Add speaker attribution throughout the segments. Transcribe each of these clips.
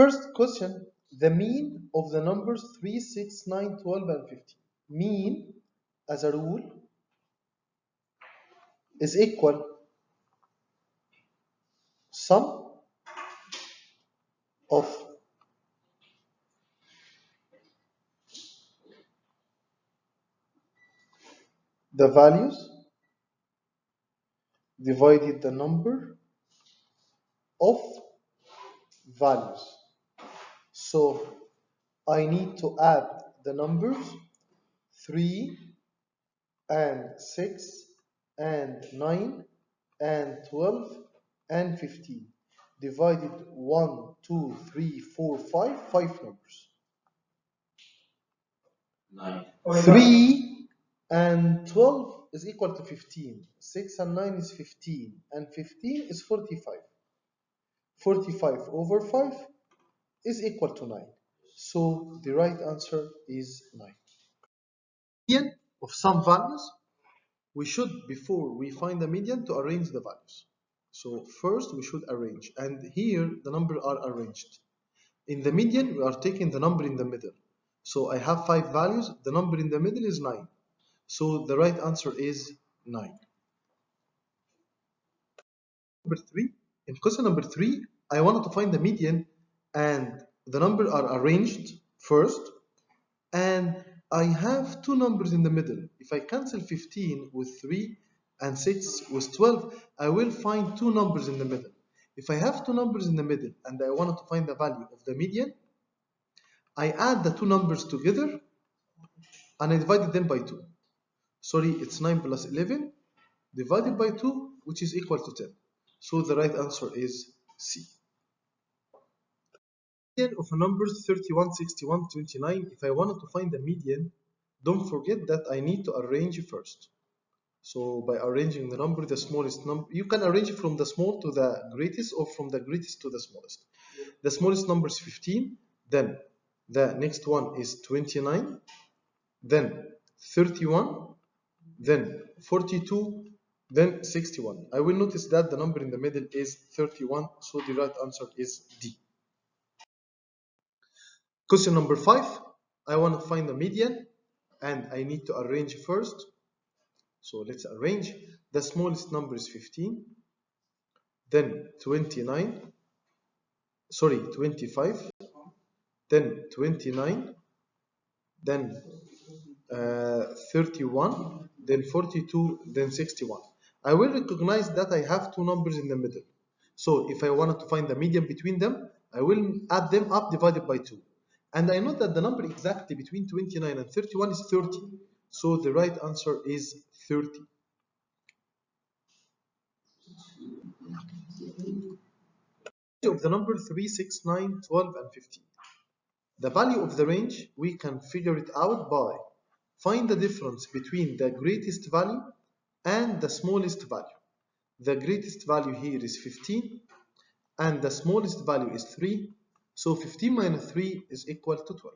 Speaker 1: First question, the mean of the numbers 3, 6, 9, 12, and 15. Mean, as a rule, is equal sum of the values divided the number of values. So I need to add the numbers 3 and 6 and 9 and 12 and 15 divided 1, 2, 3, 4, 5 numbers. 3 and 12 is equal to 15. 6 and 9 is 15. And 15 is 45. 45 over 5 is equal to 9. So the right answer is 9. Median of some values, we should, before we find the median, to arrange the values. So first we should arrange. And here the numbers are arranged. In the median, we are taking the number in the middle. So I have 5 values. The number in the middle is 9. So the right answer is 9. Number 3. In question number 3, I wanted to find the median and the numbers are arranged first. And I have 2 numbers in the middle. If I cancel 15 with 3 and 6 with 12, I will find 2 numbers in the middle. If I have 2 numbers in the middle and I wanted to find the value of the median, I add the 2 numbers together and I divided them by 2. Sorry, it's 9 plus 11 divided by 2, which is equal to 10. So the right answer is C. Median of numbers 31, 61, 29. If I wanted to find the median, don't forget that I need to arrange first. So by arranging the number, the smallest number, you can arrange from the small to the greatest or from the greatest to the smallest. The smallest number is 15, then the next one is 29, then 31, then 42, then 61. I will notice that the number in the middle is 31, so the right answer is D. Question number 5, I want to find the median and I need to arrange first. So let's arrange. The smallest number is 15, then 25, then 29, then 31, then 42, then 61. I will recognize that I have 2 numbers in the middle. So if I wanted to find the median between them, I will add them up divided by 2. And I know that the number exactly between 29 and 31 is 30. So the right answer is 30. Of the number 3, 6, 9, 12, and 15. The value of the range, we can figure it out by find the difference between the greatest value and the smallest value. The greatest value here is 15 and the smallest value is 3. So 15 minus 3 is equal to 12.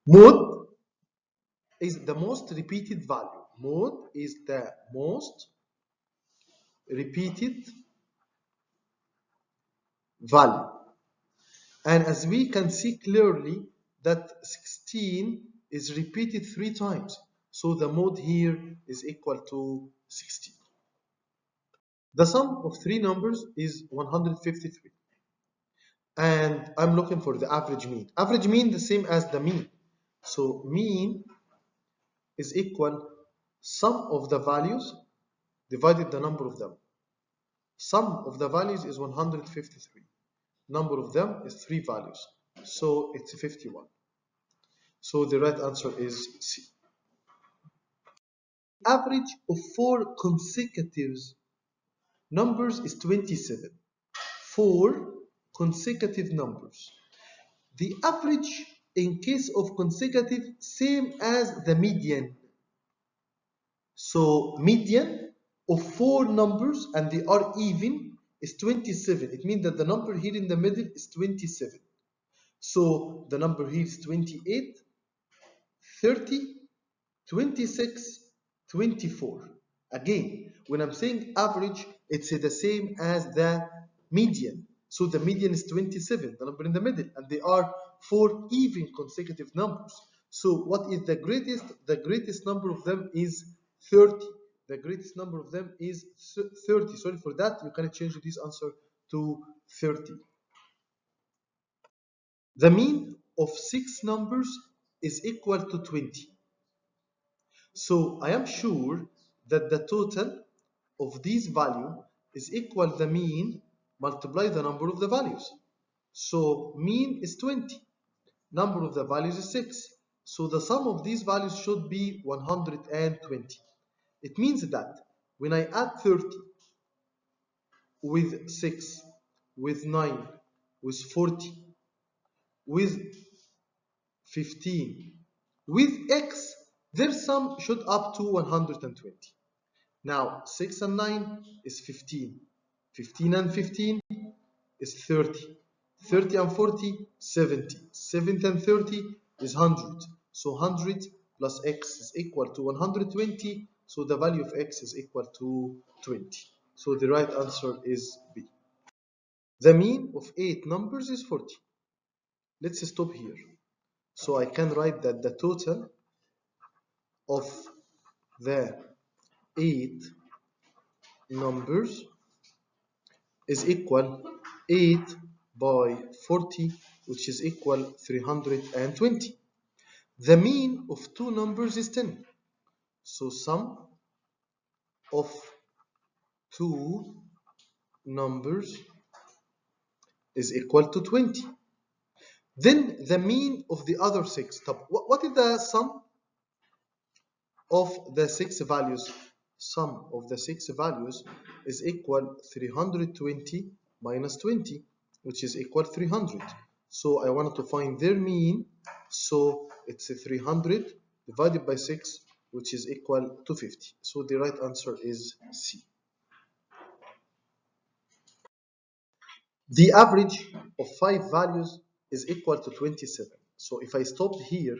Speaker 1: Mode is the most repeated value. Mode is the most repeated value. And as we can see clearly that 16 is repeated 3 times. So the mode here is equal to 16. The sum of 3 numbers is 153. And I'm looking for the average mean. Average mean the same as the mean. So mean is equal sum of the values divided the number of them. Sum of the values is 153. Number of them is 3 values. So it's 51. So the right answer is C. Average of 4 consecutive numbers is 27. 4 consecutive numbers. The average in case of consecutive, same as the median. So median of 4 numbers and they are even is 27. It means that the number here in the middle is 27. So the number here is 28, 30, 26, 24. Again, when I'm saying average, it's the same as the median. So the median is 27, the number in the middle, and they are 4 even consecutive numbers. So what is the greatest? The greatest number of them is 30. The greatest number of them is 30. Sorry for that. You can change this answer to 30. The mean of 6 numbers is equal to 20. So I am sure that the total of these value is equal the mean multiply the number of the values. So mean is 20. Number of the values is 6. So the sum of these values should be 120. It means that when I add 30 with 6, with 9, with 40, with 15, with x, their sum should up to 120. Now 6 and 9 is 15. 15 and 15 is 30. 30 and 40, 70. 70 and 30 is 100. So 100 plus x is equal to 120. So the value of x is equal to 20. So the right answer is B. The mean of 8 numbers is 40. Let's stop here. So I can write that the total of the 8 numbers is equal 8 by 40, which is equal 320. The mean of 2 numbers is 10. So sum of 2 numbers is equal to 20. Then the mean of the other 6. What is the sum of the 6 values? Sum of the 6 values is equal 320 minus 20, which is equal 300. So I wanted to find their mean. So it's 300 divided by 6, which is equal to 50. So the right answer is C. The average of 5 values is equal to 27. So if I stopped here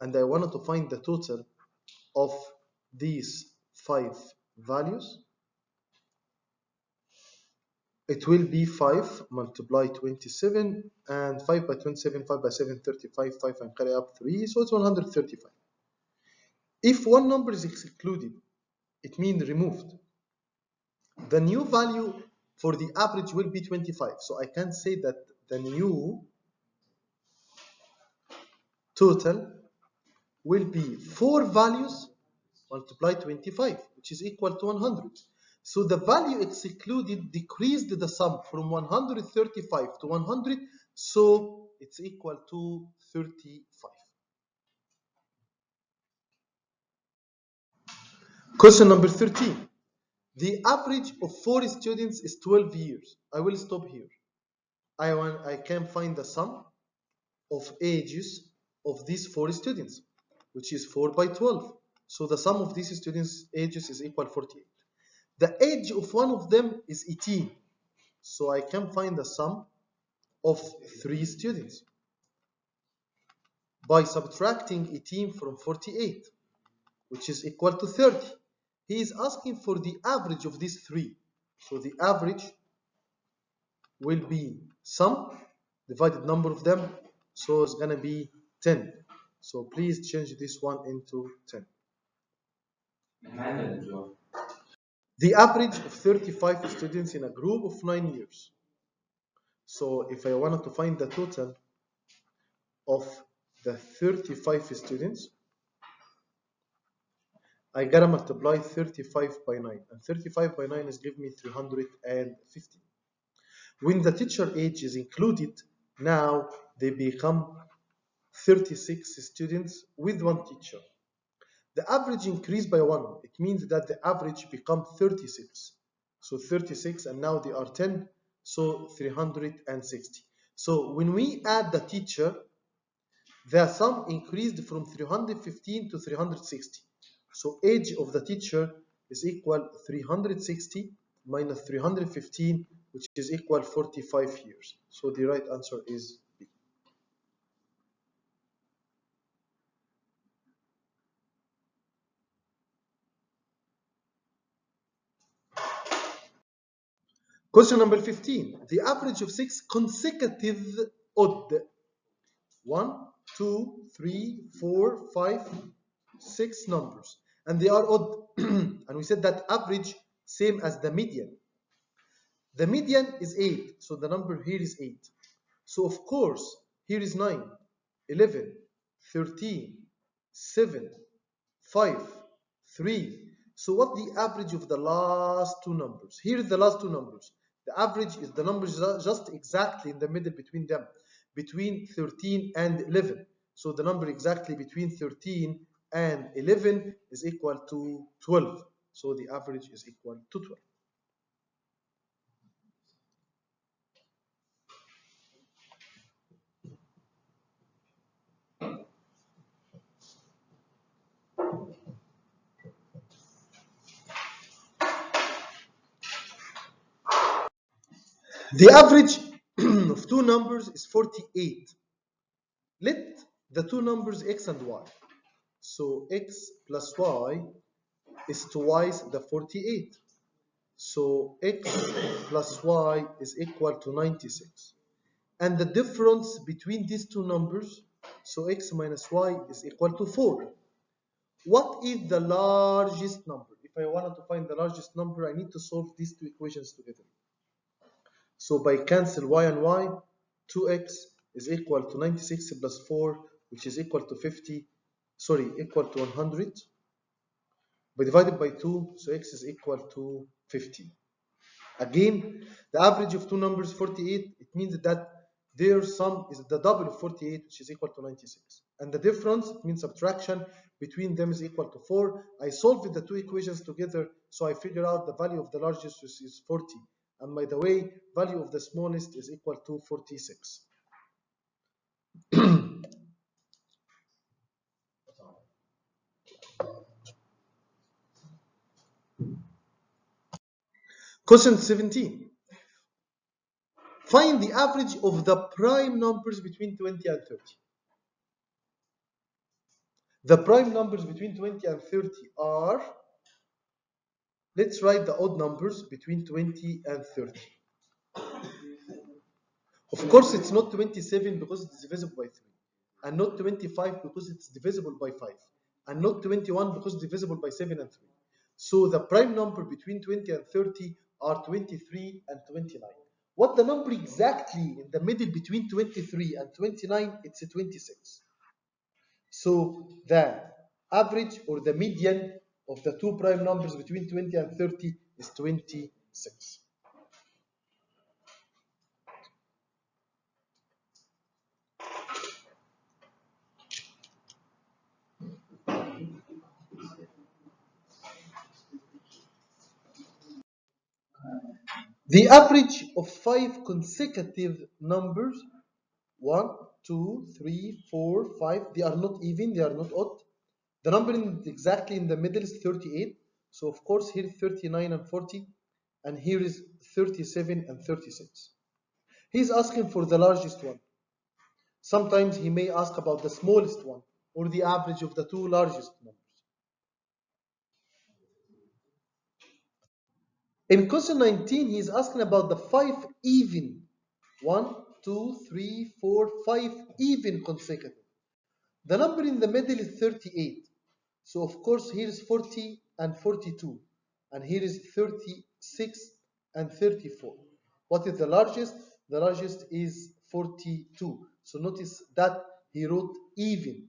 Speaker 1: and I wanted to find the total of these 5 values, it will be 5 multiply 27, and 5 by 27, 5 by 7, 35, 5 and carry up 3, so it's 135. If one number is excluded, it means removed. The new value for the average will be 25. So I can say that the new total will be 4 values multiply 25, which is equal to 100. So the value excluded decreased the sum from 135 to 100, so it's equal to 35. Question number 13. The average of 4 students is 12 years. I will stop here. I can find the sum of ages of these 4 students, which is 4 by 12. So the sum of these students' ages is equal to 48. The age of one of them is 18. So I can find the sum of 3 students by subtracting 18 from 48, which is equal to 30. He is asking for the average of these 3. So the average will be sum divided number of them. So it's going to be 10. So please change this one into 10. The average of 35 students in a group of 9 years. So if I wanted to find the total of the 35 students, I gotta multiply 35 by 9. And 35 by 9 is give me 350. When the teacher age is included, now they become 36 students with one teacher. The average increased by 1. It means that the average become 36. So 36 and now they are 10. So 360. So when we add the teacher, the sum increased from 315 to 360. So age of the teacher is equal 360 minus 315, which is equal 45 years. So the right answer is B. Question number 15. The average of 6 consecutive odd. 1, 2, 3, 4, 5, 6 numbers. And they are odd. And we said that average same as the median. The median is 8. So the number here is 8. So of course, here is 9, 11, 13, 7, 5, 3. So what the average of the last two numbers? Here is the last two numbers. The average is the numbers just exactly in the middle between them, between 13 and 11. So the number exactly between 13 and 11 is equal to 12. So the average is equal to 12. The average of two numbers is 48. Let the two numbers x and y. So x plus y is twice the 48. So x plus y is equal to 96. And the difference between these two numbers, so x minus y is equal to 4. What is the largest number? If I wanted to find the largest number, I need to solve these two equations together. So by cancel y and y, 2x is equal to 96 plus 4, which is equal to 50, equal to 100. By divided by 2, so x is equal to 50. Again, the average of two numbers 48, it means that their sum is the double of 48, which is equal to 96. And the difference, it means subtraction, between them is equal to 4. I solved the two equations together, so I figure out the value of the largest, which is 40. And by the way, value of the smallest is equal to 46. Question 17. Find the average of the prime numbers between 20 and 30. The prime numbers between 20 and 30 are, let's write the odd numbers between 20 and 30. Of course, it's not 27 because it's divisible by 3, and not 25 because it's divisible by 5, and not 21 because it's divisible by 7 and 3. So the prime number between 20 and 30 are 23 and 29. What the number exactly in the middle between 23 and 29? It's a 26. So the average or the median of the two prime numbers between 20 and 30 is 26. The average of 5 consecutive numbers, 1, 2, 3, 4, 5, they are not even, they are not odd. The number exactly in the middle is 38. So of course here is 39 and 40, and here is 37 and 36. He's asking for the largest one. Sometimes he may ask about the smallest one, or the average of the two largest numbers. In question 19, he is asking about the 5 even. 1, 2, 3, 4, 5 even consecutive. The number in the middle is 38. So of course here is 40 and 42. And here is 36 and 34. What is the largest? The largest is 42. So notice that he wrote even.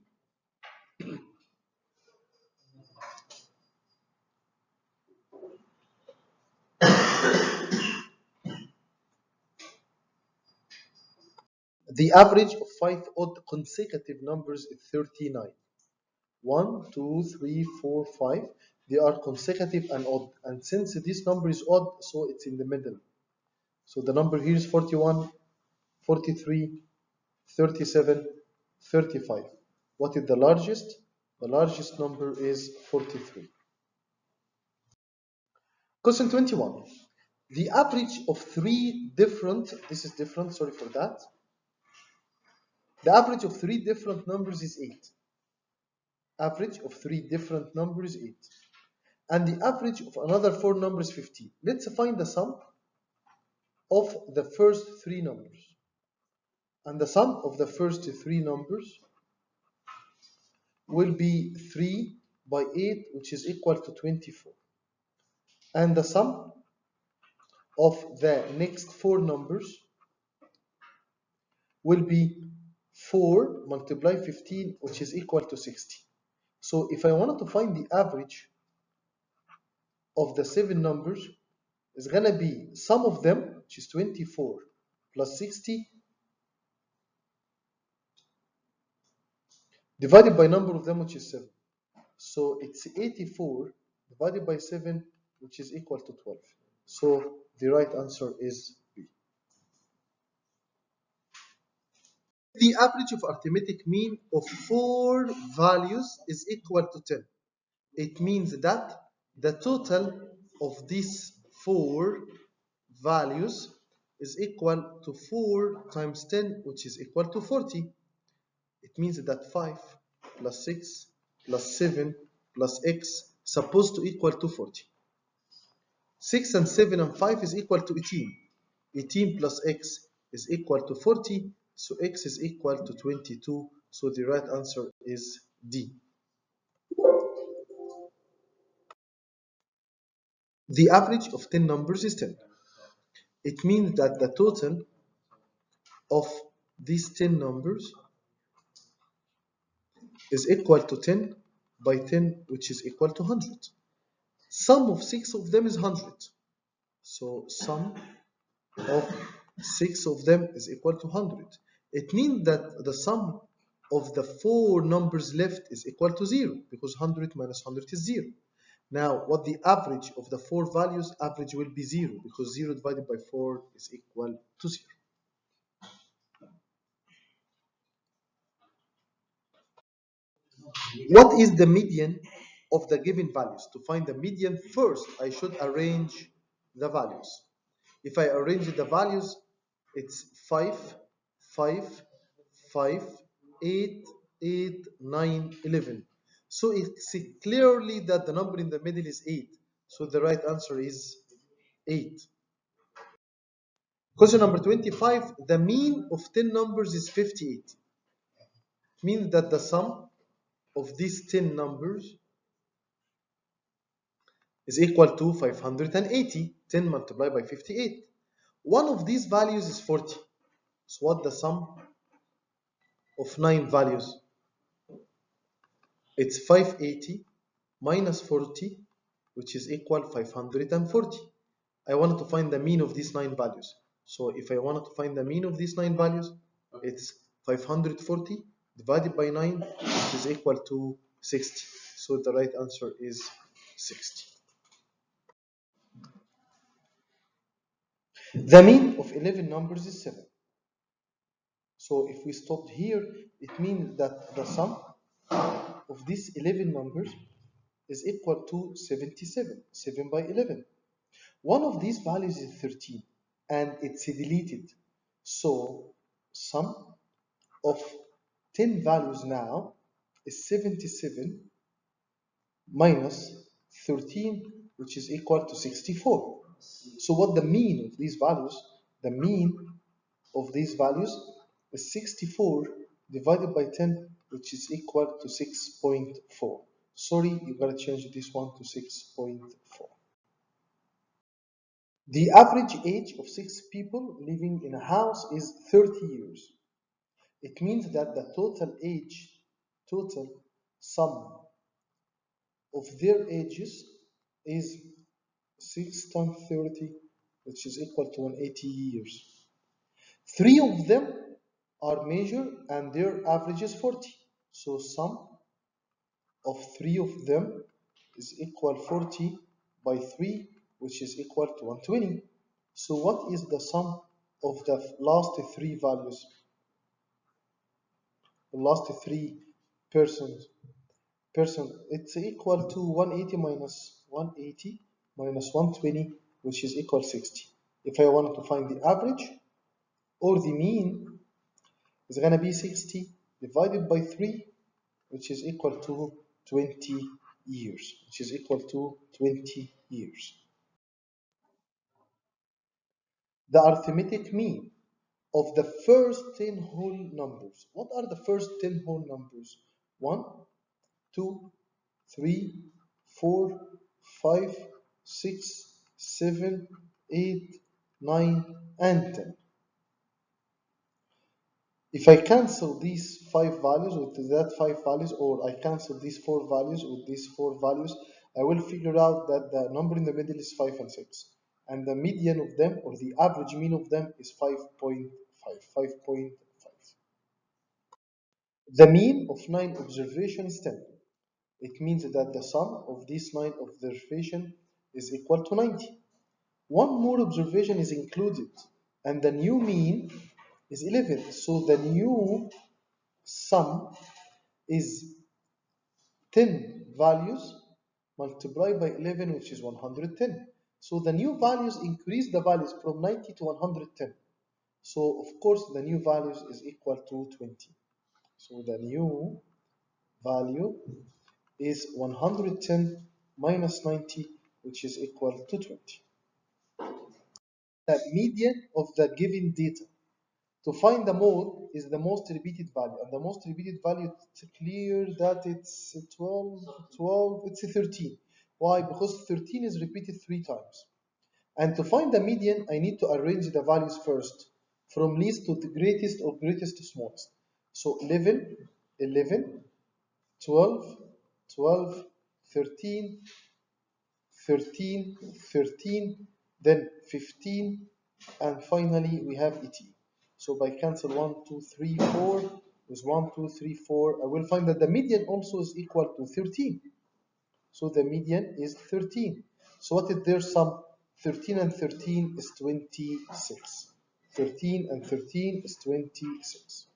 Speaker 1: The average of 5 odd consecutive numbers is 39. 1, 2, 3, 4, 5. They are consecutive and odd. And since this number is odd, so it's in the middle. So the number here is 41, 43, 37, 35. What is the largest? The largest number is 43. Question 21. The average of three different, this is different, sorry for that. The average of three different numbers is 8. Average of three different numbers is 8. And the average of another four numbers is 15. Let's find the sum. of the first three numbers. And the sum of the first three numbers will be 3 by 8, which is equal to 24. And the sum of the next four numbers will be 4 multiply 15, which is equal to 60. So if I wanted to find the average of the seven numbers, it's going to be sum of them, which is 24 plus 60, divided by number of them, which is 7. So it's 84 divided by 7, which is equal to 12. So the right answer is B. The average of arithmetic mean of four values is equal to 10. It means that the total of these four values is equal to 4 times 10, which is equal to 40. It means that 5 plus 6 plus 7 plus x supposed to equal to 40. 6 and 7 and 5 is equal to 18. 18 plus x is equal to 40, so x is equal to 22. So the right answer is D. The average of 10 numbers is 10. It means that the total of these 10 numbers is equal to 10 by 10, which is equal to 100. Sum of 6 of them is 100. So sum of 6 of them is equal to 100. It means that the sum of the four numbers left is equal to 0, because 100 minus 100 is 0. Now, what the average of the four values, average will be 0, because 0 divided by 4 is equal to 0. What is the median of the given values? To find the median, first I should arrange the values. If I arrange the values, it's 5, 5, 5, 8, 8, 9, 11. So it's clearly that the number in the middle is 8. So the right answer is 8. Question number 25, the mean of 10 numbers is 58. It means that the sum of these 10 numbers is equal to 580. 10 multiplied by 58. One of these values is 40. So what the sum of 9 values? It's 580 minus 40, which is equal 540. I wanted to find the mean of these 9 values. So if I wanted to find the mean of these 9 values, it's 540 divided by 9, which is equal to 60. So the right answer is 60. The mean of 11 numbers is 7. So if we stopped here, it means that the sum of these 11 numbers is equal to 77, 7 by 11. One of these values is 13 and it's deleted. So sum of 10 values now is 77 minus 13, which is equal to 64. So what the mean of these values? The mean of these values is 64 divided by 10, which is equal to 6.4. Sorry, you gotta change this one to 6.4. The average age of 6 people living in a house is 30 years. It means that the total sum of their ages is 6 times 30, which is equal to 180 years. 3 of them are major and their average is 40. So sum of 3 of them is equal 40 by 3, which is equal to 120. So what is the sum of the last 3 values? The last 3 persons, it's equal to 180 minus 180 minus 120, which is equal 60. If I want to find the average or the mean, it's going to be 60 divided by 3, which is equal to 20 years, which is equal to 20 years. the arithmetic mean of the first 10 whole numbers. What are the first 10 whole numbers? 1, 2, 3, 4, 5, 6, 7, 8, 9, and 10. If I cancel these 5 values with that 5 values, or I cancel these 4 values with these 4 values, I will figure out that the number in the middle is 5 and 6. And the median of them, or the average mean of them, is 5.5. 5.5. The mean of 9 observations is 10. It means that the sum of these 9 observations is equal to 90. One more observation is included, and the new mean is 11. So the new sum is 10 values multiplied by 11, which is 110. So the new values increase the values from 90 to 110. So of course the new values is equal to 20. So the new value is 110 minus 90, which is equal to 20. The median of the given data. To find the mode is the most repeated value, and the most repeated value, it's clear that it's 12, it's 13. Why? Because 13 is repeated 3 times. And to find the median, I need to arrange the values first, from least to the greatest or greatest to smallest. So 11, 11, 12, 12, 13, 13, 13, then 15, and finally we have 18. So by cancel 1, 2, 3, 4 with 1, 2, 3, 4, I will find that the median also is equal to 13. So the median is 13. So what is their sum? 13 and 13 is 26. 13 and 13 is 26.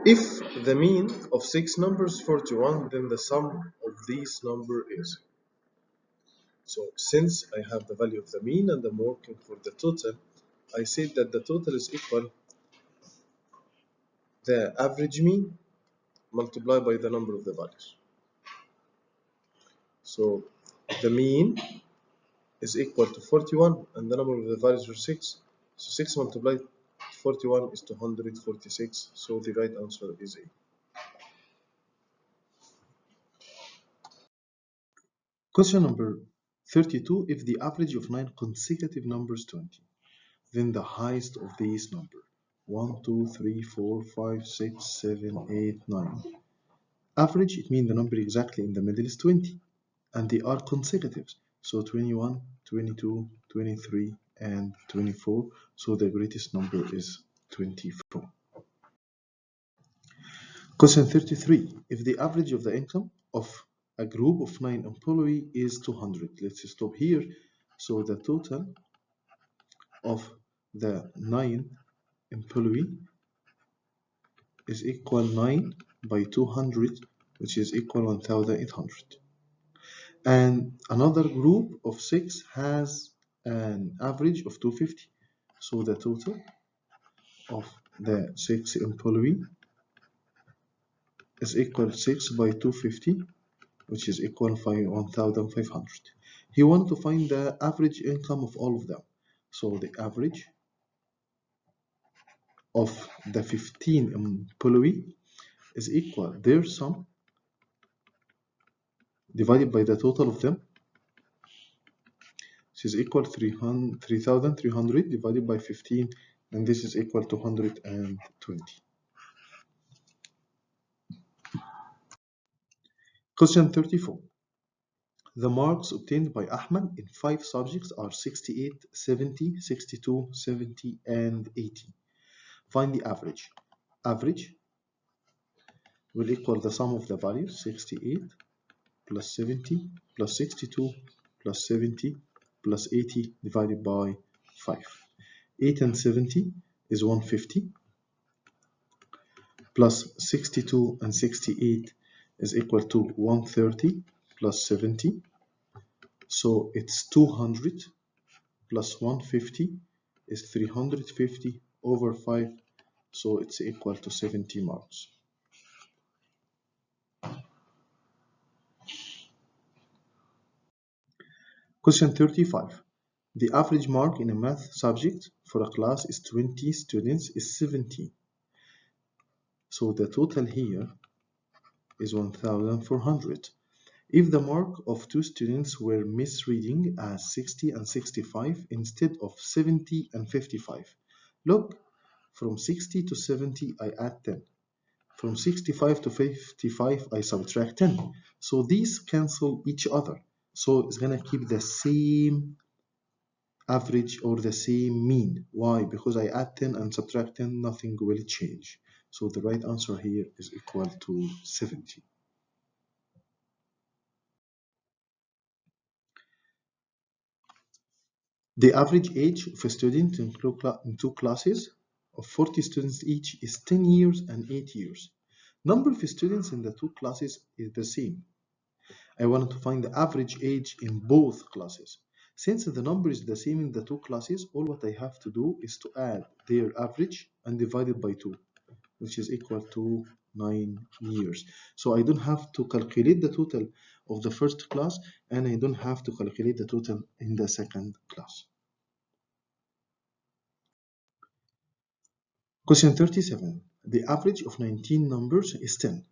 Speaker 1: If the mean of 6 numbers is 41, then the sum of these numbers is. So since I have the value of the mean and I'm working for the total, I said that the total is equal the average mean multiplied by the number of the values. So the mean is equal to 41 and the number of the values were 6. So 6 multiplied 41 is 246. So the right answer is A. Question number 32. If the average of 9 consecutive numbers 20, then the highest of these numbers 1, 2, 3, 4, 5, 6, 7, 8, 9. Average, it means the number exactly in the middle is 20, and they are consecutive. So 21, 22, 23, and 24. So the greatest number is 24. Question 33. If the average of the income of a group of 9 employees is 200, let's stop here. So the total of the 9 employees is equal 9 by 200, which is equal 1800. And another group of 6 has an average of 250. So the total of the 6 employees is equal 6 by 250, which is equal 1500. He wanted to find the average income of all of them. So the average of the 15 employees is equal their sum divided by the total of them, which is equal 3,300 divided by 15, and this is equal to 120. Question 34. The marks obtained by Ahmed in 5 subjects are 68, 70, 62, 70, and 80. Find the average. Average will equal the sum of the values 68 plus 70 plus 62 plus 70 plus 80 divided by 5. 8 and 70 is 150 plus 62 and 68 is equal to 130 plus 70. So it's 200 plus 150 is 350 over 5. So it's equal to 70 marks. Question 35. The average mark in a math subject for a class is 20 students is 70. So the total here is 1,400. If the mark of two students were misreading as 60 and 65 instead of 70 and 55, look, from 60 to 70 I add 10. From 65 to 55 I subtract 10. So these cancel each other. So it's gonna keep the same average or the same mean. Why? Because I add 10 and subtract 10, nothing will change. So the right answer here is equal to 70. The average age of a student in two classes of 40 students each is 10 years and 8 years. Number of students in the two classes is the same. I wanted to find the average age in both classes. Since the number is the same in the two classes, all what I have to do is to add their average and divide it by 2, which is equal to 9 years. So I don't have to calculate the total of the first class, and I don't have to calculate the total in the second class. Question 37. The average of 19 numbers is 10.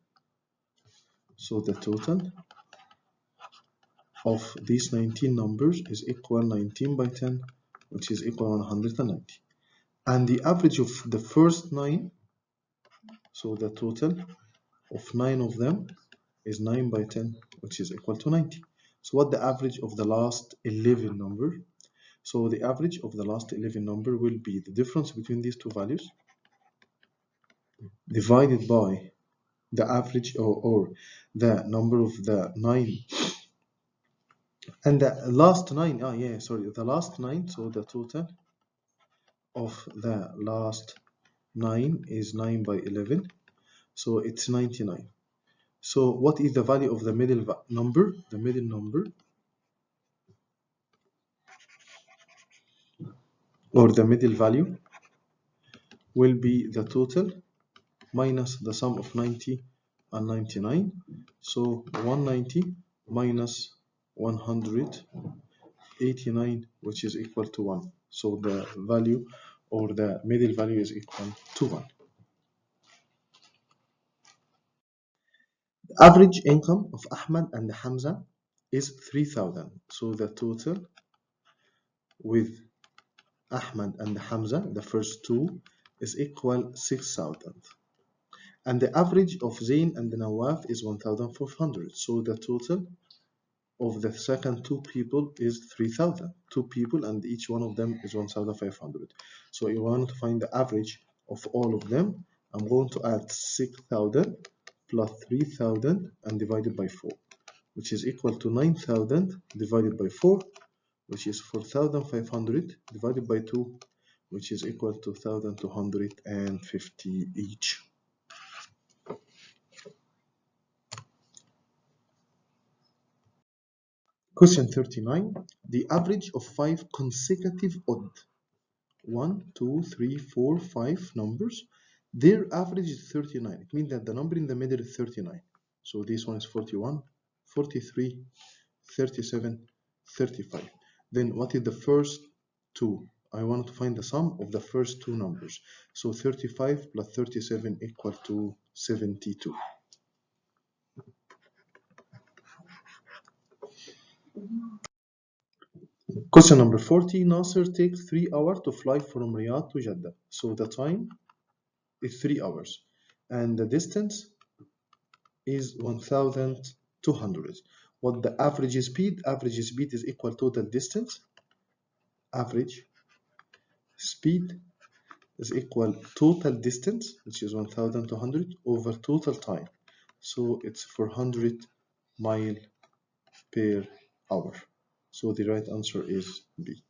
Speaker 1: So the total of these 19 numbers is equal 19 by 10, which is equal 190. And the average of the first 9, so the total of 9 of them is 9 by 10, which is equal to 90. So what the average of the last 11 number? So the average of the last 11 number will be the difference between these two values divided by the average or the number of the 9 and the last 9. The last 9. So the total of the last 9 is 9 by 11, so it's 99. So what is the value of the middle number? The middle number or the middle value will be the total minus the sum of 90 and 99. So 190 minus 189, which is equal to 1. So the value or the middle value is equal to 1. The average income of Ahmad and Hamza is 3,000. So the total with Ahmad and Hamza, the first two, is equal 6,000. And the average of Zain and Nawaf is 1,400. So the total of the second two people is 3,000. Two people and each one of them is 1,500. So you want to find the average of all of them. I'm going to add 6,000 plus 3,000 and divided by 4, which is equal to 9,000 divided by 4, which is 4,500 divided by 2, which is equal to 1,250 each. Question 39. The average of 5 consecutive odd 1, 2, 3, 4, 5 numbers, their average is 39. It means that the number in the middle is 39. So this one is 41, 43, 37, 35. Then what is the first two? I want to find the sum of the first two numbers. So 35 plus 37 equal to 72. Question number 40. Nasser takes 3 hours to fly from Riyadh to Jeddah. So the time is 3 hours and the distance is 1,200. What the average speed? Average speed is equal to total distance. Average speed is equal total distance, which is 1,200 over total time. So it's 400 mile per hour. So the right answer is B.